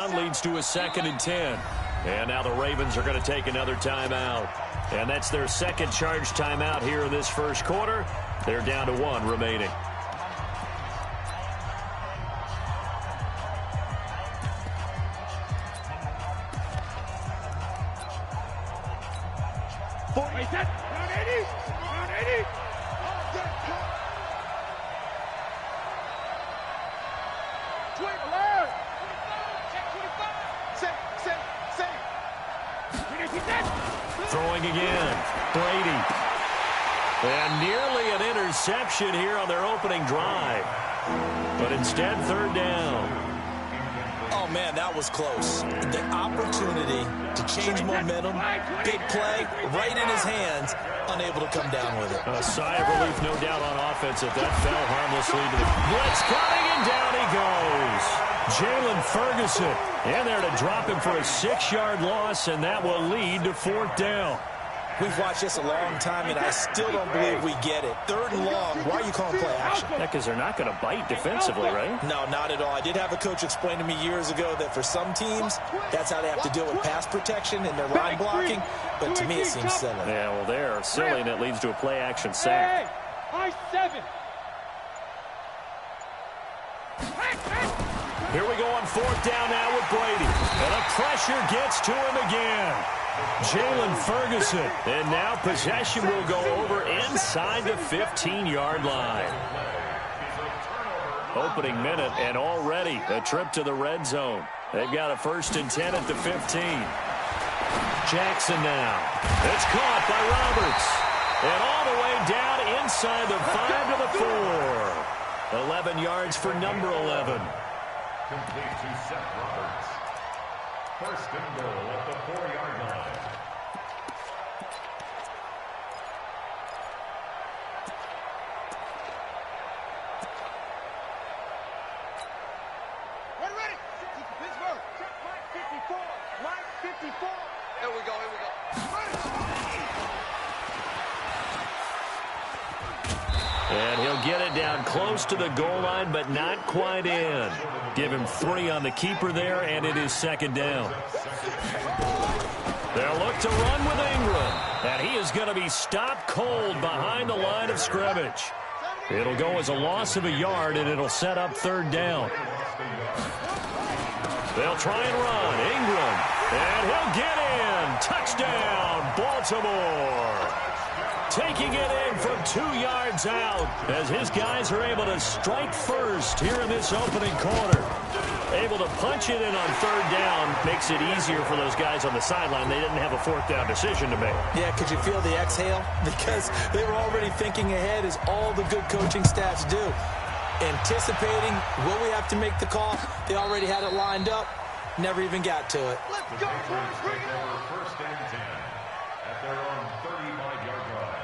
down leads to a 2nd and 10. And now the Ravens are going to take another timeout. And that's their second charge timeout here in this first quarter. They're down to 1 remaining. Throwing again. Brady. And nearly an interception here on their opening drive. But instead, 3rd down. Oh, man, that was close. The opportunity to change momentum, big play, right in his hands, unable to come down with it. A sigh of relief, no doubt, on offense if that fell harmlessly to the blitz coming, and down he goes. Jalen Ferguson in there to drop him for a 6-yard loss, and that will lead to 4th down. We've watched this a long time, and I still don't believe we get it. 3rd and long, why are you calling play action? Yeah, because they're not going to bite defensively, right? No, not at all. I did have a coach explain to me years ago that for some teams, that's how they have to deal with pass protection and their line blocking, but to me it seems silly. Yeah, well, they're silly, and it leads to a play-action sack. I-7. Here we go on 4th down now with Brady. And the pressure gets to him again. Jalen Ferguson. And now possession will go over inside the 15-yard line. Opening minute, and already a trip to the red zone. They've got a 1st and 10 at the 15. Jackson now. It's caught by Roberts. And all the way down inside the 5 to the 4. 11 yards for number 11. Complete to Seth Roberts. 1st and goal at the 4-yard line. We're ready. Pittsburgh. Check line 54. Line 54. Here we go. And he'll get it down close to the goal line, but not quite in. Give him 3 on the keeper there, and it is 2nd down. They'll look to run with Ingram, and he is going to be stopped cold behind the line of scrimmage. It'll go as a loss of a yard, and it'll set up 3rd down. They'll try and run. Ingram, and he'll get in. Touchdown, Baltimore. Taking it in from 2 yards out as his guys are able to strike first here in this opening quarter. Able to punch it in on 3rd down makes it easier for those guys on the sideline. They didn't have a 4th down decision to make. Yeah, could you feel the exhale? Because they were already thinking ahead, as all the good coaching staffs do. Anticipating, will we have to make the call? They already had it lined up. Never even got to it. Let's go. 1st and 10 at their own 35-yard line.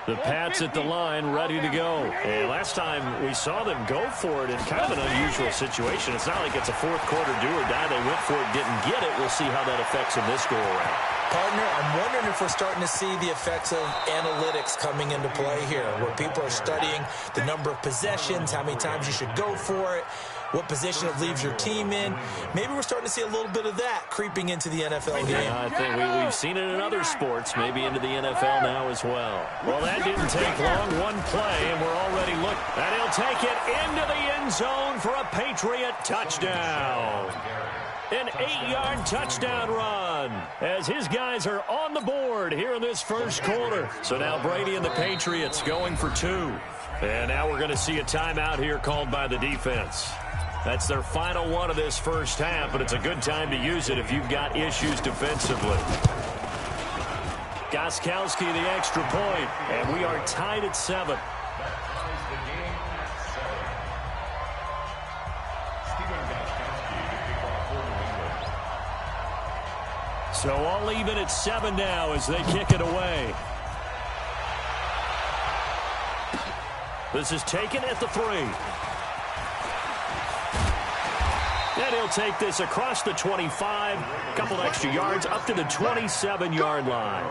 The Pats at the line, ready to go. And last time we saw them go for it in kind of an unusual situation. It's not like it's a 4th quarter do or die. They went for it, didn't get it. We'll see how that affects them this go-around. Partner, I'm wondering if we're starting to see the effects of analytics coming into play here, where people are studying the number of possessions, how many times you should go for it, what position it leaves your team in. Maybe we're starting to see a little bit of that creeping into the NFL game. I think we've seen it in other sports, maybe into the NFL now as well. Well, that didn't take long. One play, and we're already looking. And he'll take it into the end zone for a Patriot touchdown. An 8-yard touchdown run as his guys are on the board here in this first quarter. So now Brady and the Patriots going for 2. And now we're going to see a timeout here called by the defense. That's their final one of this first half, but it's a good time to use it if you've got issues defensively. Gostkowski the extra point, and we are tied at 7. So all even at 7 now as they kick it away. This is taken at the 3. And he'll take this across the 25, a couple extra yards, up to the 27-yard line.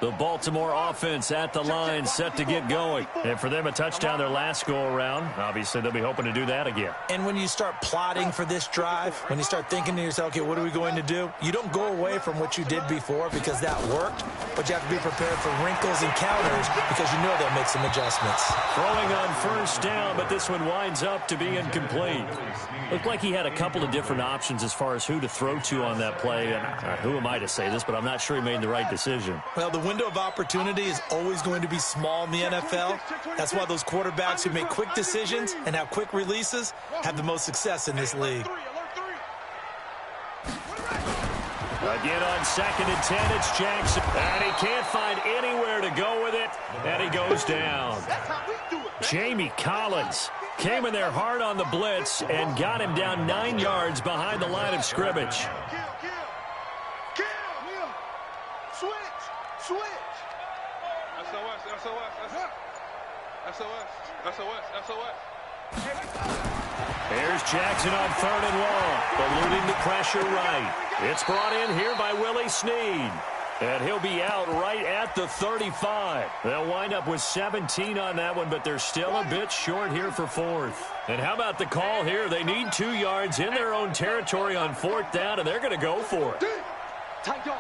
The Baltimore offense at the line, set to get going. And for them, a touchdown their last go-around. Obviously, they'll be hoping to do that again. And when you start plotting for this drive, when you start thinking to yourself, okay, what are we going to do? You don't go away from what you did before because that worked, but you have to be prepared for wrinkles and counters because you know they'll make some adjustments. Throwing on first down, but this one winds up to be incomplete. Looked like he had a couple of different options as far as who to throw to on that play. And who am I to say this, but I'm not sure he made the right decision. Well, the window of opportunity is always going to be small in the NFL. That's why those quarterbacks who make quick decisions and have quick releases have the most success in this league. Again on 2nd and 10, it's Jackson. And he can't find anywhere to go with it, and he goes down. Jamie Collins came in there hard on the blitz and got him down 9 yards behind the line of scrimmage. Switch. SOS. Here's Jackson on 3rd and long, eluding the pressure right. It's brought in here by Willie Snead. And he'll be out right at the 35. They'll wind up with 17 on that one, but they're still a bit short here for 4th. And how about the call here? They need 2 yards in their own territory on 4th down, and they're going to go for it. Tight dog.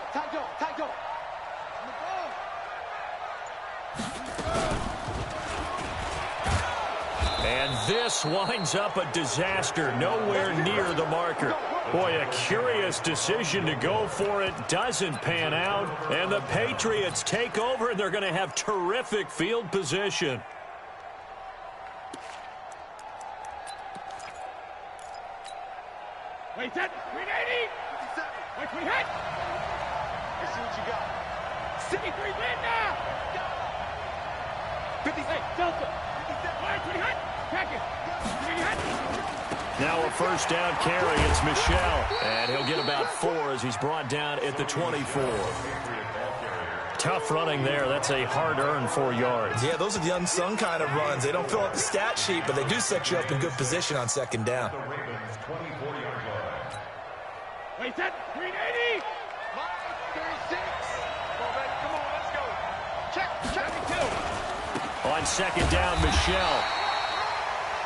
And this winds up a disaster, nowhere near the marker. Boy, a curious decision to go for it. Doesn't pan out. And the Patriots take over, and they're going to have terrific field position. Wait, set. 380. Wait, we hit. Let's see what you got. 63 win now. 50. Hey, Delta. 57. Hit. Pack it. Now a first down carry. It's Michelle. And he'll get about 4 as he's brought down at the 24. Tough running there. That's a hard-earned 4 yards. Yeah, those are the unsung kind of runs. They don't fill up the stat sheet, but they do set you up in good position on 2nd down. Wait, set. 380. 36. Come on, let's go. Check it, too. On 2nd down, Michelle.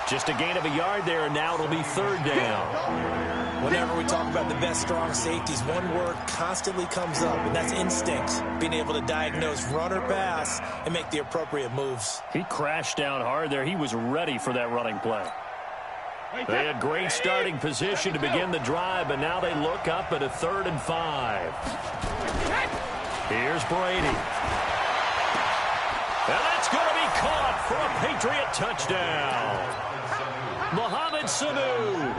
Just a gain of a yard there, and now it'll be 3rd down. Whenever we talk about the best strong safeties, one word constantly comes up, and that's instincts. Being able to diagnose run or pass and make the appropriate moves. He crashed down hard there. He was ready for that running play. They had great starting position to begin the drive, but now they look up at a 3rd and 5. Here's Brady. And that's going to be caught for a Patriot touchdown. Mohamed Sanu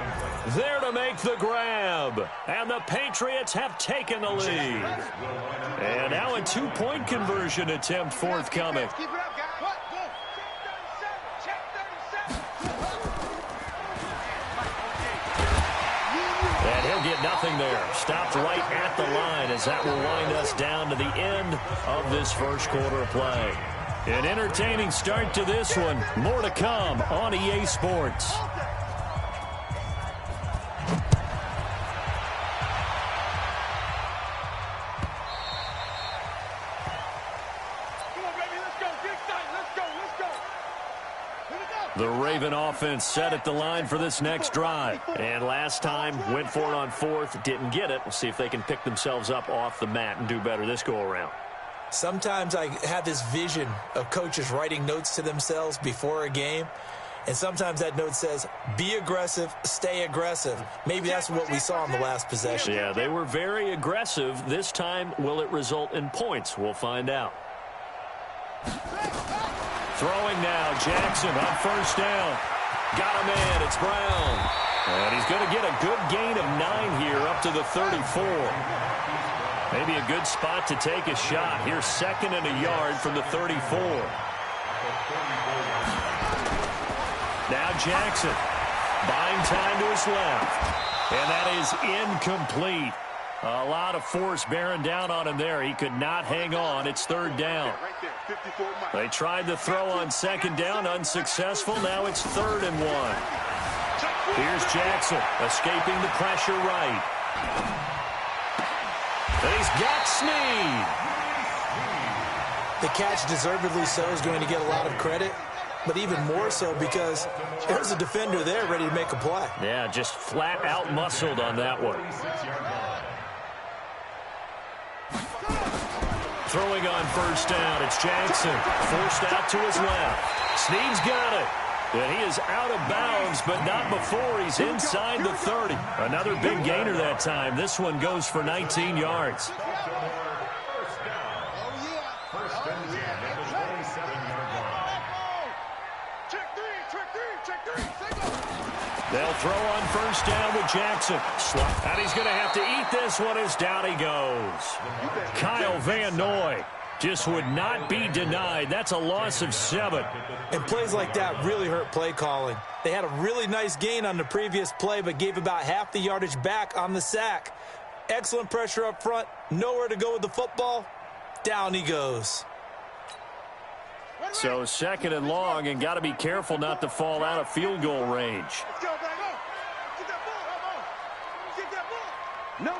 there to make the grab. And the Patriots have taken the lead. And now a 2-point conversion attempt forthcoming. Keep it up, guys. Check 37. And he'll get nothing there. Stopped right at the line as that will wind us down to the end of this first quarter of play. An entertaining start to this one. More to come on EA Sports. The Raven offense set at the line for this next drive. And last time, went for it on 4th, didn't get it. We'll see if they can pick themselves up off the mat and do better this go-around. Sometimes I have this vision of coaches writing notes to themselves before a game. And sometimes that note says, be aggressive, stay aggressive. Maybe that's what we saw in the last possession. Yeah, they were very aggressive. This time, will it result in points? We'll find out. Throwing now, Jackson on first down. Got him in, it's Brown. And he's going to get a good gain of 9 here up to the 34. Maybe a good spot to take a shot. Here's 2nd and a yard from the 34. Now Jackson buying time to his left. And that is incomplete. A lot of force bearing down on him there. He could not hang on. It's 3rd down. They tried the throw on 2nd down, unsuccessful. Now it's 3rd and 1. Here's Jackson escaping the pressure right. And he's got Snead. The catch, deservedly so, is going to get a lot of credit, but even more so because there's a defender there ready to make a play. Yeah, just flat out muscled on that one. Throwing on first down, it's Jackson. Forced out to his left. Snead's got it. And he is out of bounds, but not before he's inside the 30. Another big gainer that time. This one goes for 19 yards. They'll throw on first down with Jackson. And he's going to have to eat this one as down he goes. Kyle Van Noy just would not be denied. That's a loss of 7. And plays like that really hurt play calling. They had a really nice gain on the previous play, but gave about half the yardage back on the sack. Excellent pressure up front. Nowhere to go with the football. Down he goes. So 2nd and long, and got to be careful not to fall out of field goal range. Let's go, back up. Get that ball. Get that ball. No.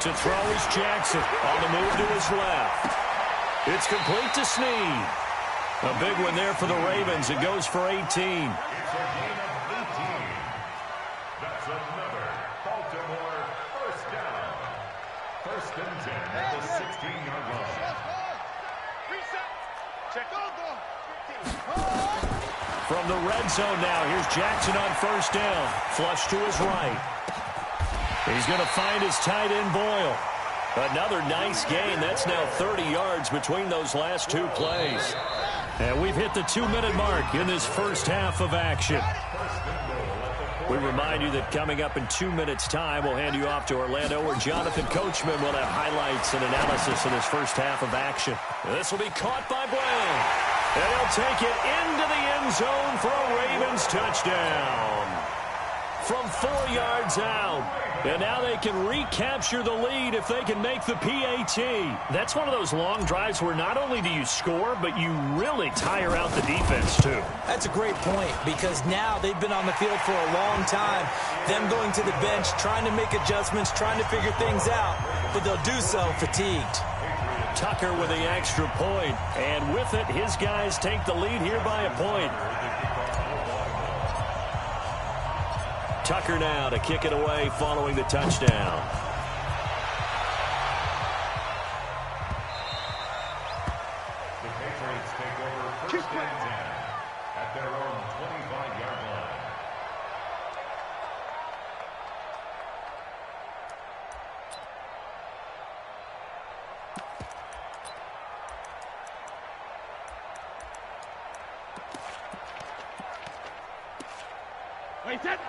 To throw is Jackson on the move to his left. It's complete to Snead. A big one there for the Ravens. It goes for 18. It's a gain of 18. That's another Baltimore first down. 1st and 10 at the 16-yard line. Reset. Check on goal. From the red zone now, here's Jackson on first down. Flush to his right. He's going to find his tight end Boyle. Another nice gain. That's now 30 yards between those last 2 plays. And we've hit the 2-minute mark in this first half of action. We remind you that coming up in 2 minutes' time, we'll hand you off to Orlando, where Jonathan Coachman will have highlights and analysis in this first half of action. This will be caught by Brown. And he'll take it into the end zone for a Ravens touchdown. From 4 yards out. And now they can recapture the lead if they can make the PAT. That's one of those long drives where not only do you score, but you really tire out the defense too. That's a great point, because now they've been on the field for a long time. Them going to the bench, trying to make adjustments, trying to figure things out, but they'll do so fatigued. Tucker with the extra point, and with it, his guys take the lead here by a point. Tucker now to kick it away following the touchdown. The Patriots take over 1st and 10 at their own 25-yard line.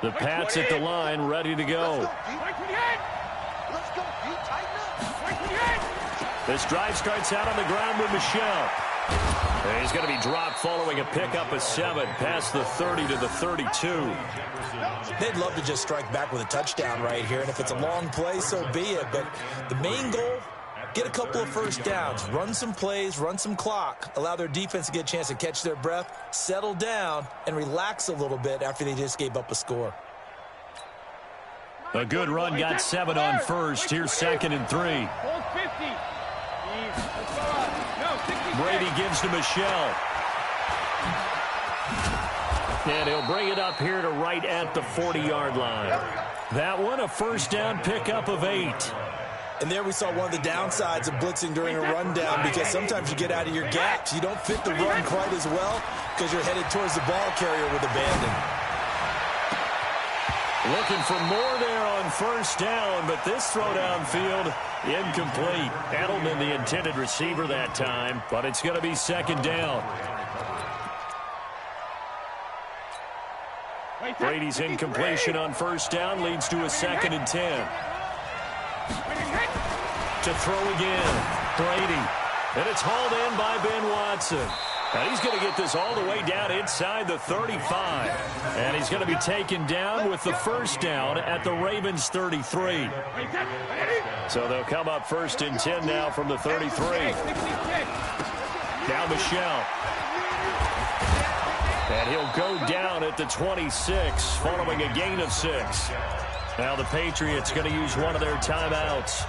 The Pats at the line, ready to go. This drive starts out on the ground with Michelle. And he's going to be dropped following a pickup of 7 past the 30 to the 32. They'd love to just strike back with a touchdown right here, and if it's a long play, so be it. But the main goal, get a couple of first downs, run some plays, run some clock, allow their defense to get a chance to catch their breath, settle down, and relax a little bit after they just gave up a score. A good run, got 7 on first. Here's 2nd and 3. Brady gives to Michelle. And he'll bring it up here to right at the 40-yard line. That one, a first down pickup of 8. And there we saw one of the downsides of blitzing during a rundown, because sometimes you get out of your gaps. You don't fit the run quite as well because you're headed towards the ball carrier with abandon. Looking for more there on first down, but this throw downfield incomplete. Edelman, the intended receiver that time, but it's going to be 2nd down. Brady's incompletion on first down leads to a 2nd and 10. To throw again, Brady. And it's hauled in by Ben Watson. And he's going to get this all the way down inside the 35. And he's going to be taken down with the first down at the Ravens 33. So they'll come up 1st and 10 now from the 33. Now Michelle. And he'll go down at the 26 following a gain of 6. Now the Patriots going to use one of their timeouts.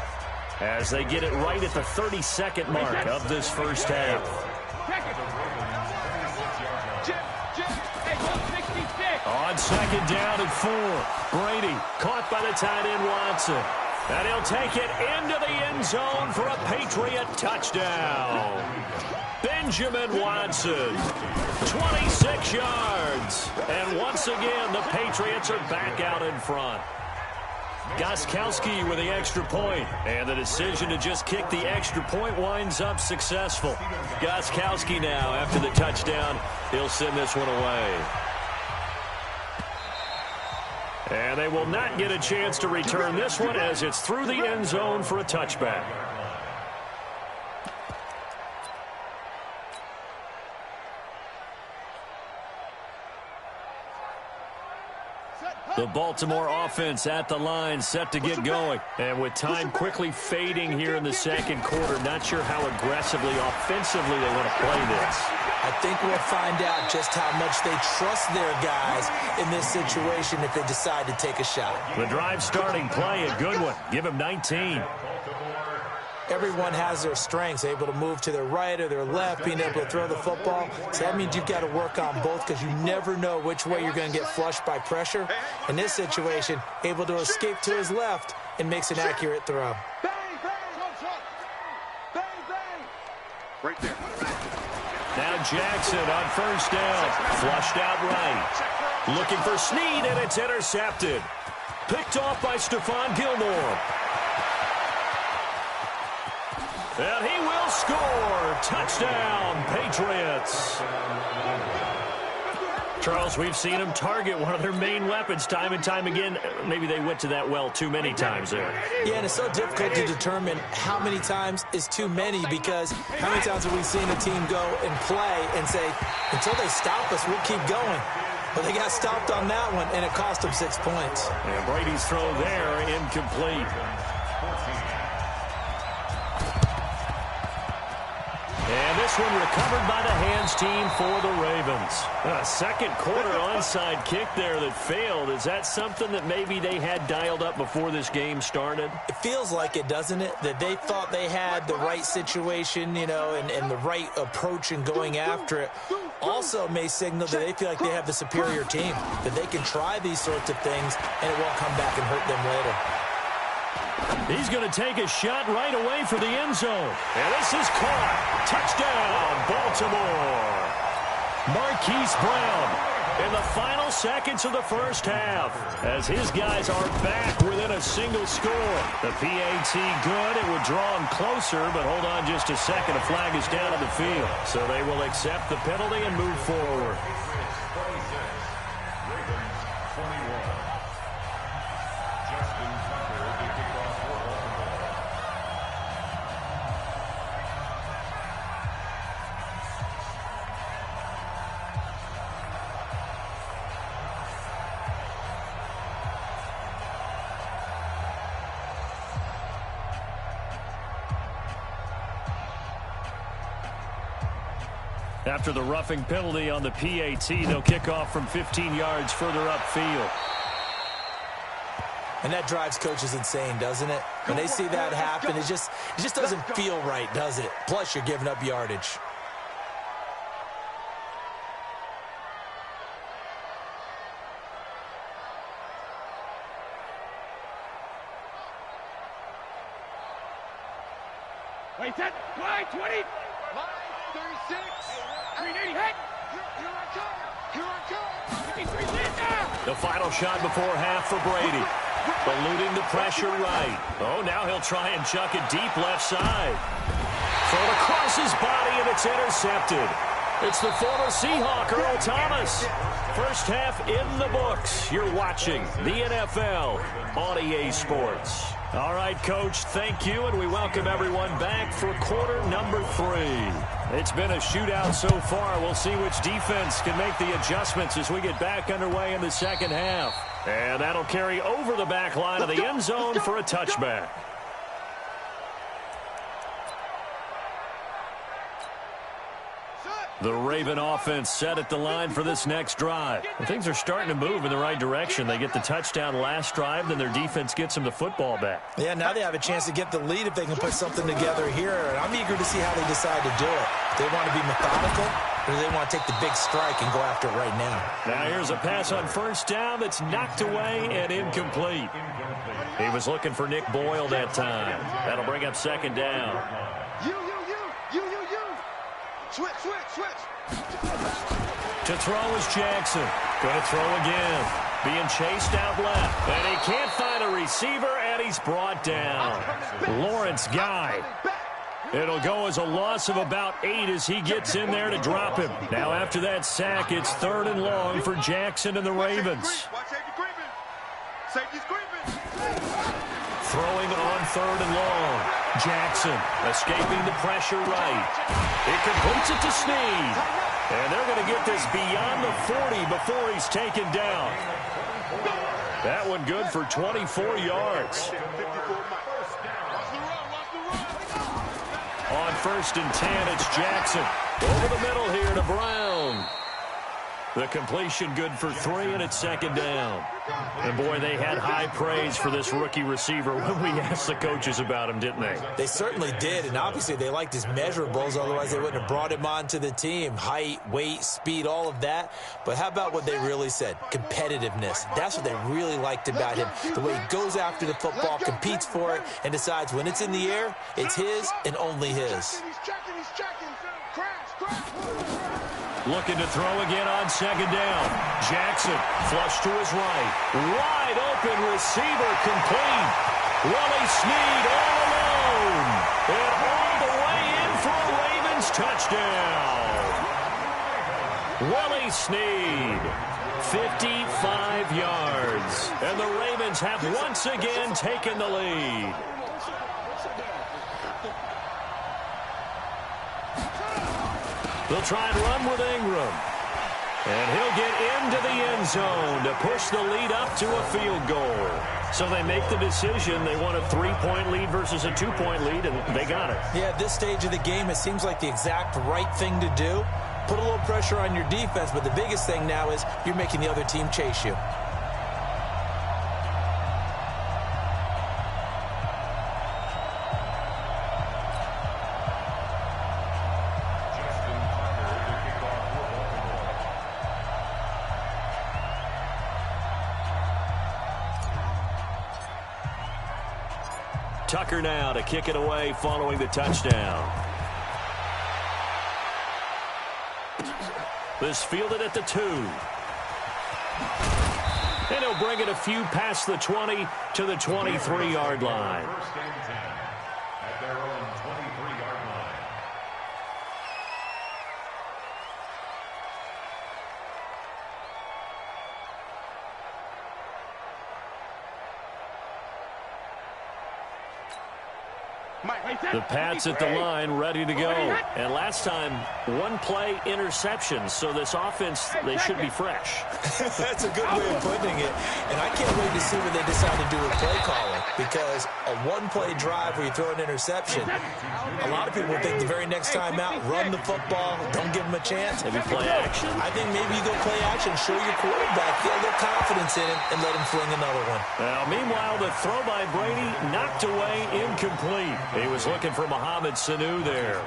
as they get it right at the 32nd mark of this first half. On second down and 4, Brady caught by the tight end Watson. And he'll take it into the end zone for a Patriot touchdown. Benjamin Watson, 26 yards. And once again, the Patriots are back out in front. Gostkowski with the extra point, and the decision to just kick the extra point winds up successful. Gostkowski now, after the touchdown, he'll send this one away. And they will not get a chance to return this one as it's through the end zone for a touchback. The Baltimore offense at the line, set to get going. And with time quickly fading here in the second quarter, not sure how aggressively, offensively they want to play this. I think we'll find out just how much they trust their guys in this situation if they decide to take a shot. The drive starting play, a good one. Give him 19. Everyone has their strengths, able to move to their right or their left, being able to throw the football. So that means you've got to work on both because you never know which way you're going to get flushed by pressure. In this situation, able to escape to his left and makes an accurate throw. Bang, bang, bang, bang. Right there. Now Jackson on first down, flushed out right. Looking for Snead, and it's intercepted. Picked off by Stephon Gilmore. And he will score. Touchdown, Patriots. Charles, we've seen them target one of their main weapons time and time again. Maybe they went to that well too many times there. Yeah, and it's so difficult to determine how many times is too many because how many times have we seen a team go and play and say, until they stop us, we'll keep going. But they got stopped on that one, and it cost them 6 points. And Brady's throw there, incomplete. And this one recovered by the hands team for the Ravens. A second quarter onside kick there that failed. Is that something that maybe they had dialed up before this game started? It feels like it, doesn't it? That they thought they had the right situation, you know, and the right approach in going after it. Also may signal that they feel like they have the superior team, that they can try these sorts of things and it won't come back and hurt them later. He's going to take a shot right away for the end zone. And this is caught. Touchdown, Baltimore. Marquise Brown in the final seconds of the first half as his guys are back within a single score. The PAT good. It would draw him closer, but hold on just a second. A flag is down on the field. So they will accept the penalty and move forward. After the roughing penalty on the PAT, they'll kick off from 15 yards further upfield. And that drives coaches insane, doesn't it? When they see that happen, it just doesn't feel right, does it? Plus, you're giving up yardage. Wait, that line 20. Line 36. 380 hit. Here I come. Here I come. The final shot before half for Brady. Eluding the pressure right. Oh, now he'll try and chuck it deep left side. Thrown across his body, and it's intercepted. It's the former Seahawk, Earl Thomas. First half in the books. You're watching the NFL on EA Sports. All right, Coach, thank you, and we welcome everyone back for quarter number 3. It's been a shootout so far. We'll see which defense can make the adjustments as we get back underway in the second half. And that'll carry over the back line of the end zone for a touchback. Set. The Raven offense set at the line for this next drive. And things are starting to move in the right direction. They get the touchdown last drive, then their defense gets them the football back. Yeah, now they have a chance to get the lead if they can put something together here. And I'm eager to see how they decide to do it. They want to be methodical, or do they want to take the big strike and go after it right now? Now here's a pass on first down that's knocked away and incomplete. He was looking for Nick Boyle that time. That'll bring up second down. You. Switch. To throw is Jackson. Going to throw again. Being chased out left. And he can't find a receiver, and he's brought down. Lawrence Guy. It'll go as a loss of about 8 as he gets in there to drop him. Now after that sack, it's 3rd and long for Jackson and the Ravens. Safety's creeping. Throwing on 3rd and long. Jackson escaping the pressure right. He completes it to Snead. And they're going to get this beyond the 40 before he's taken down. That one good for 24 yards. On 1st and 10, it's Jackson. Over the middle here to Brown. The completion good for 3, and it's 2nd down. And, boy, they had high praise for this rookie receiver when we asked the coaches about him, didn't they? They certainly did, and obviously they liked his measurables. Otherwise, they wouldn't have brought him onto the team. Height, weight, speed, all of that. But how about what they really said? Competitiveness. That's what they really liked about him. The way he goes after the football, competes for it, and decides when it's in the air, it's his and only his. He's checking. Crash. Looking to throw again on 2nd down. Jackson, flush to his right. Wide open receiver complete. Willie Snead all alone. And all the way in for a Ravens touchdown. Willie Snead, 55 yards. And the Ravens have once again taken the lead. They'll try and run with Ingram. And he'll get into the end zone to push the lead up to a field goal. So they make the decision. They want a 3-point lead versus a 2-point lead, and they got it. Yeah, at this stage of the game, it seems like the exact right thing to do. Put a little pressure on your defense, but the biggest thing now is you're making the other team chase you. Tucker now to kick it away following the touchdown. This fielded at the 2. And he'll bring it a few past the 20 to the 23-yard line. 1st and 10 at their own 23-yard line. The Pats at the line, ready to go. And last time, 1-play interception. So this offense, they should be fresh. That's a good way of putting it. And I can't wait to see what they decide to do with play calling. Because a 1-play drive where you throw an interception, a lot of people will think the very next time out, run the football, don't give them a chance. Maybe play action. I think maybe you go play action, show your quarterback, get a little confidence in him, and let him fling another one. Now, meanwhile, the throw by Brady knocked away, incomplete. He was looking for Mohamed Sanu there.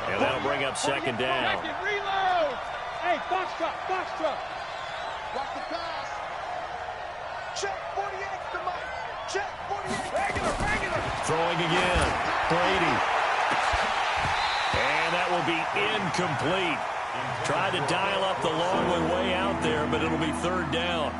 And that'll bring up 2nd down. Reload. Hey, box truck. Watch the pass. Check 48 to Mike. Check 48. Regular. Throwing again. Brady. And that will be incomplete. Tried to dial up the long one way out there, but it'll be 3rd down.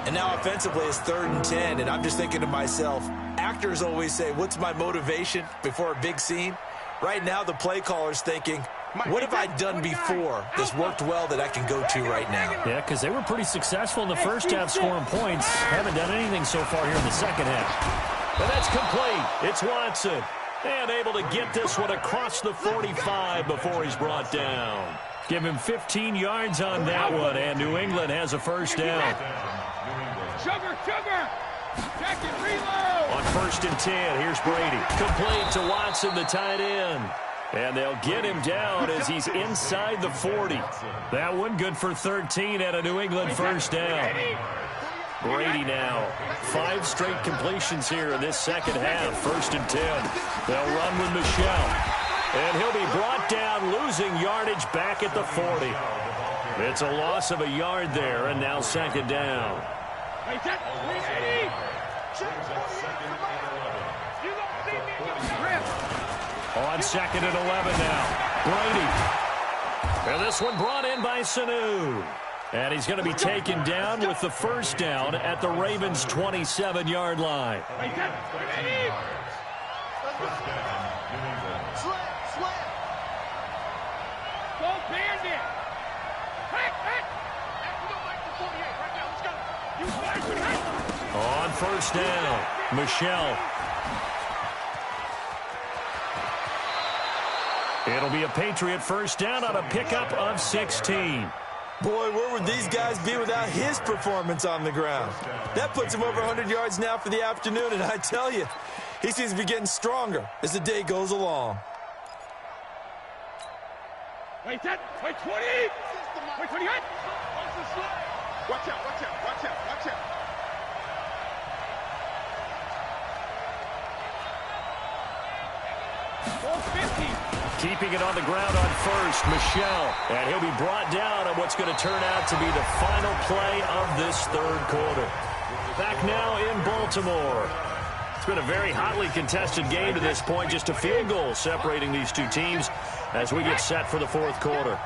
And now offensively it's 3rd and 10, and I'm just thinking to myself, actors always say, what's my motivation before a big scene? Right now the play caller's thinking, what have I done before that's worked well that I can go to right now? Yeah, because they were pretty successful in the first half scoring points. Haven't done anything so far here in the second half. But that's complete. It's Watson. And able to get this one across the 45 before he's brought down. Give him 15 yards on that one, and New England has a 1st down. Sugar. Check it, reload. On 1st and 10, here's Brady. Complete to Watson, the tight end. And they'll get him down as he's inside the 40. That one good for 13 at a New England first down. Brady now. 5 straight completions here in this second half. 1st and 10. They'll run with Michelle. And he'll be brought down, losing yardage back at the 40. It's a loss of a yard there, and now 2nd down. On 2nd and 11 now. Brady. And this one brought in by Sanu. And he's going to be taken down with the first down at the Ravens' 27-yard line. On 1st down, Michelle. It'll be a Patriot first down on a pickup of 16. Boy, where would these guys be without his performance on the ground? That puts him over 100 yards now for the afternoon, and I tell you, he seems to be getting stronger as the day goes along. Wait 10, wait 20, wait 28. Watch out, watch out, watch out, watch out. Keeping it on the ground on 1st, Michelle. And he'll be brought down on what's going to turn out to be the final play of this 3rd quarter. Back now in Baltimore. It's been a very hotly contested game to this point. Just a field goal separating these two teams as we get set for the 4th quarter.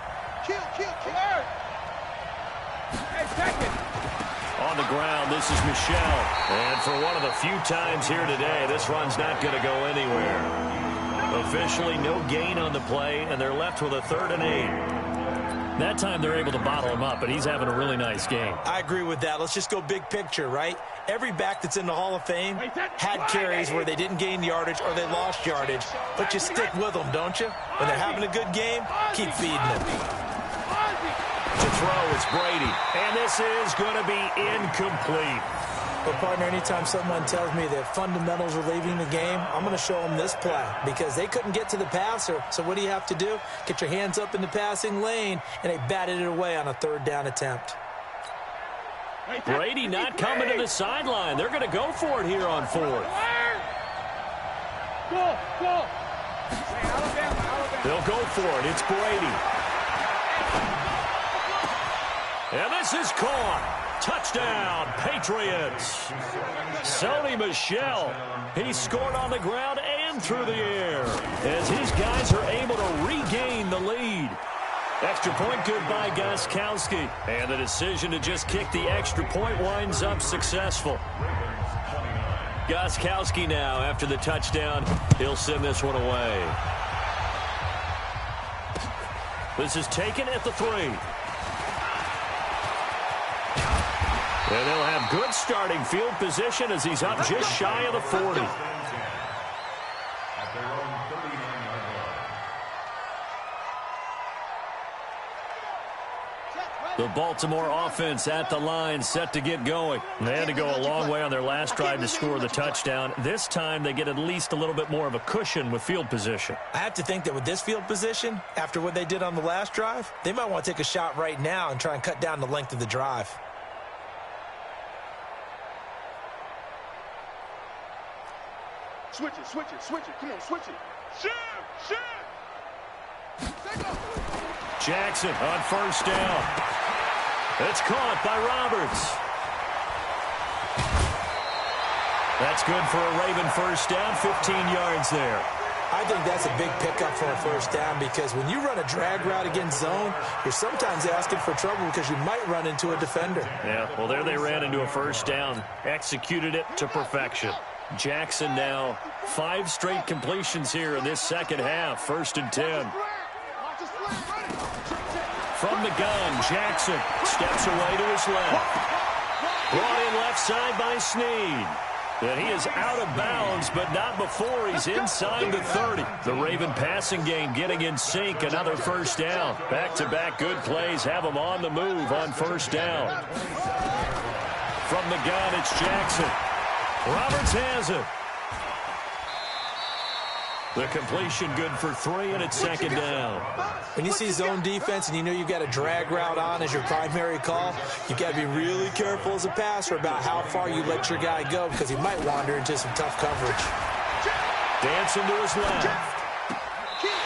On the ground, this is Michelle. And for one of the few times here today, this run's not going to go anywhere. Officially no gain on the play, and they're left with a 3rd and 8. That time they're able to bottle him up, but he's having a really nice game. I agree with that. Let's just go big picture, right? Every back that's in the Hall of Fame had carries where they didn't gain yardage or they lost yardage, but you stick with them, don't you? When they're having a good game, keep feeding them. To throw, it's Brady, and this is going to be incomplete. But, partner, anytime someone tells me that fundamentals are leaving the game, I'm going to show them this play because they couldn't get to the passer. So what do you have to do? Get your hands up in the passing lane, and they batted it away on a 3rd down attempt. Brady not coming to the sideline. They're going to go for it here on 4th. They'll go for it. It's Brady. And this is caught. Touchdown, Patriots. Sony Michel, he scored on the ground and through the air as his guys are able to regain the lead. Extra point good by Gostkowski. And the decision to just kick the extra point winds up successful. Gostkowski now, after the touchdown, he'll send this one away. This is taken at the 3. And they'll have good starting field position as he's up just shy of the 40. The Baltimore offense at the line, set to get going. They had to go a long way on their last drive to score the touchdown. This time they get at least a little bit more of a cushion with field position. I have to think that with this field position, after what they did on the last drive, they might want to take a shot right now and try and cut down the length of the drive. Switch it, switch it, switch it. Come on, switch it. Shoot, shoot. Jackson on 1st down. It's caught by Roberts. That's good for a Raven first down, 15 yards there. I think that's a big pickup for a first down because when you run a drag route against zone, you're sometimes asking for trouble because you might run into a defender. Yeah, well, there they ran into a first down, executed it to perfection. Jackson now 5 straight completions here in this second half. 1st and 10. From the gun, Jackson steps away to his left. Brought in left side by Snead. And he is out of bounds, but not before he's inside the 30. The Raven passing game getting in sync. Another first down. Back-to-back good plays have him on the move on first down. From the gun, it's Jackson. Roberts has it. The completion good for 3, and it's second down. When you see zone defense and you know you've got a drag route on as your primary call, you've got to be really careful as a passer about how far you let your guy go because he might wander into some tough coverage. Dancing to his left.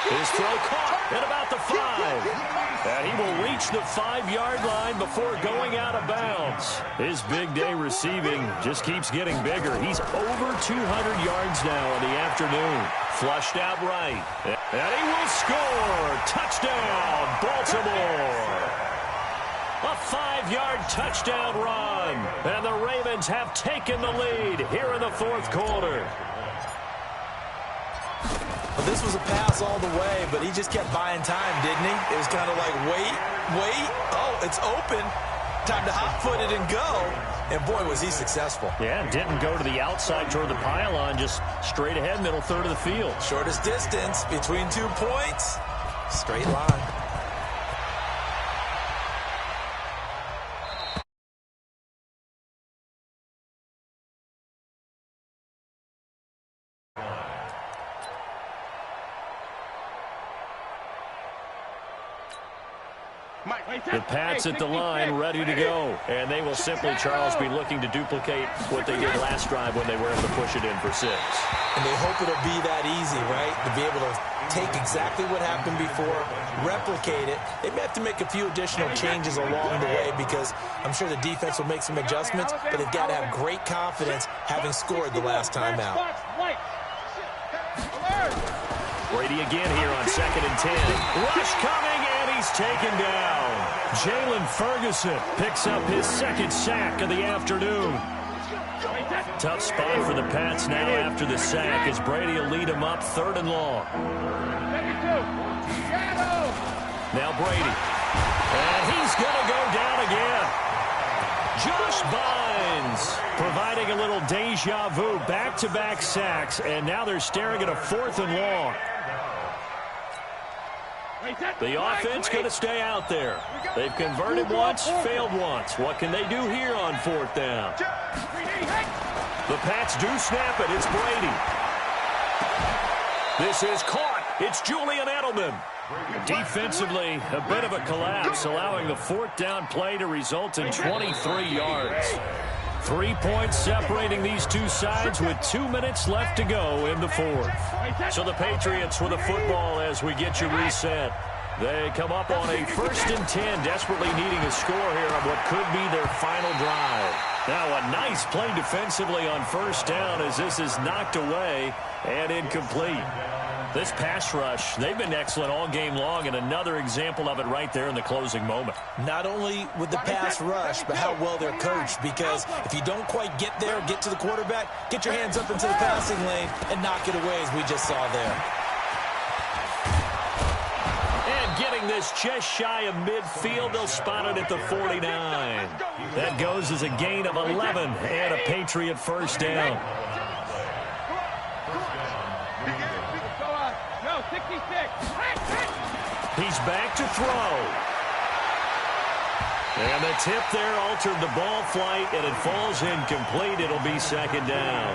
His throw caught at about the 5. And he will reach the 5-yard line before going out of bounds. His big day receiving just keeps getting bigger. He's over 200 yards now in the afternoon. Flushed out right. And he will score. Touchdown, Baltimore. A 5-yard touchdown run. And the Ravens have taken the lead here in the fourth quarter. Well, this was a pass all the way, but he just kept buying time, didn't he? It was kind of like, wait. Oh, it's open. Time to hot-foot it and go. And, boy, was he successful. Yeah, didn't go to the outside toward the pylon, just straight ahead, middle third of the field. Shortest distance between 2 points. Straight line. The Pats at the line, ready to go. And they will simply, Charles, be looking to duplicate what they did last drive when they were able to push it in for 6. And they hope it'll be that easy, right? To be able to take exactly what happened before, replicate it. They may have to make a few additional changes along the way because I'm sure the defense will make some adjustments, but they've got to have great confidence having scored the last time out. Brady again here on 2nd and 10. Rush coming, and he's taken down. Jalen Ferguson picks up his 2nd sack of the afternoon. Tough spot for the Pats now after the sack as Brady will lead him up 3rd and long. Now Brady. And he's going to go down again. Josh Bynes providing a little deja vu, back-to-back sacks, and now they're staring at a 4th and long. The offense going to stay out there. They've converted once, failed once. What can they do here on 4th down? The Pats do snap it. It's Brady. This is caught. It's Julian Edelman. Defensively, a bit of a collapse, allowing the 4th down play to result in 23 yards. 3 points separating these two sides with 2 minutes left to go in the 4th. So the Patriots with the football as we get you reset. They come up on a 1st and 10, desperately needing a score here on what could be their final drive. Now a nice play defensively on 1st down as this is knocked away and incomplete. This pass rush, they've been excellent all game long, and another example of it right there in the closing moment. Not only with the pass rush, but how well they're coached, because if you don't quite get there, get to the quarterback, get your hands up into the passing lane and knock it away as we just saw there. And getting this just shy of midfield, they'll spot it at the 49. That goes as a gain of 11 and a Patriot 1st down. He's back to throw. And the tip there altered the ball flight, and it falls incomplete. It'll be 2nd down.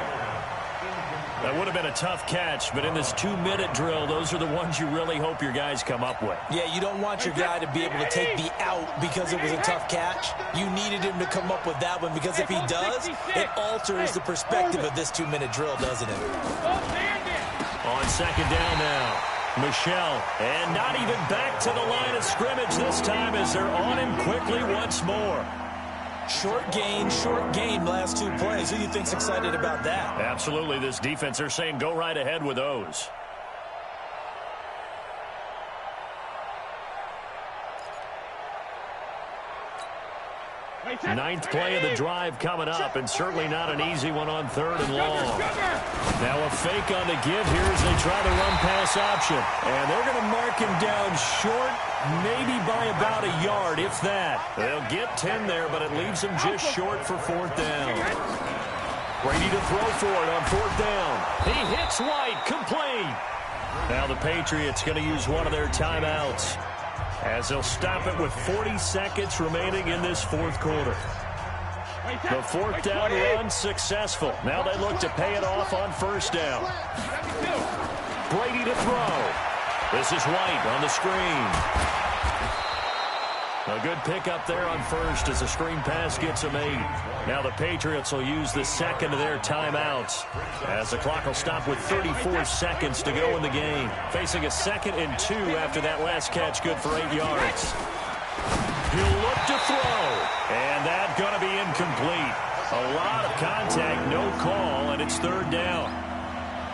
That would have been a tough catch, but in this 2-minute drill, those are the ones you really hope your guys come up with. Yeah, you don't want your guy to be able to take the out because it was a tough catch. You needed him to come up with that one, because if he does, it alters the perspective of this 2-minute drill, doesn't it? On 2nd down now. Michelle, and not even back to the line of scrimmage this time as they're on him quickly once more. Short gain last 2 plays. Who do you think's excited about that? Absolutely. This defense, they're saying go right ahead with those. Ninth play of the drive coming up, and certainly not an easy one on 3rd and long. Now a fake on the give here as they try the run-pass option. And they're going to mark him down short, maybe by about a yard, if that. They'll get 10 there, but it leaves them just short for 4th down. Brady to throw for it on 4th down. He hits White, complete. Now the Patriots going to use one of their timeouts, as they'll stop it with 40 seconds remaining in this 4th quarter. The 4th down run successful. Now they look to pay it off on 1st down. Brady to throw. This is White on the screen. A good pickup there on first as the screen pass gets him 8. Now the Patriots will use the second of their timeouts as the clock will stop with 34 seconds to go in the game. Facing a 2nd and 2 after that last catch, good for 8 yards. He'll look to throw, and that's going to be incomplete. A lot of contact, no call, and it's 3rd down.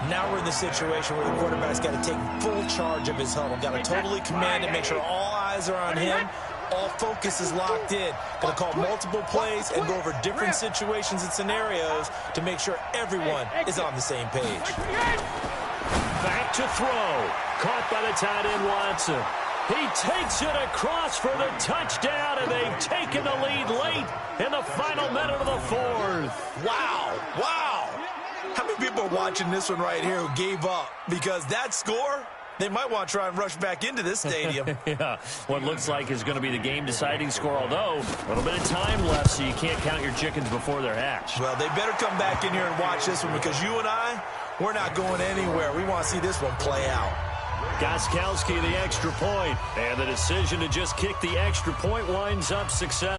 Now we're in the situation where the quarterback's got to take full charge of his huddle. Got to totally command it, make sure all eyes are on him. All focus is locked in. Going to call multiple plays and go over different situations and scenarios to make sure everyone is on the same page. Back to throw. Caught by the tight end, Watson. He takes it across for the touchdown, and they've taken the lead late in the final minute of the 4th. Wow. Wow. How many people are watching this one right here who gave up? Because that score, they might want to try and rush back into this stadium. Yeah, what looks like is going to be the game-deciding score, although a little bit of time left, so you can't count your chickens before they're hatched. Well, they better come back in here and watch this one because you and I, we're not going anywhere. We want to see this one play out. Gostkowski, the extra point, and the decision to just kick the extra point winds up success.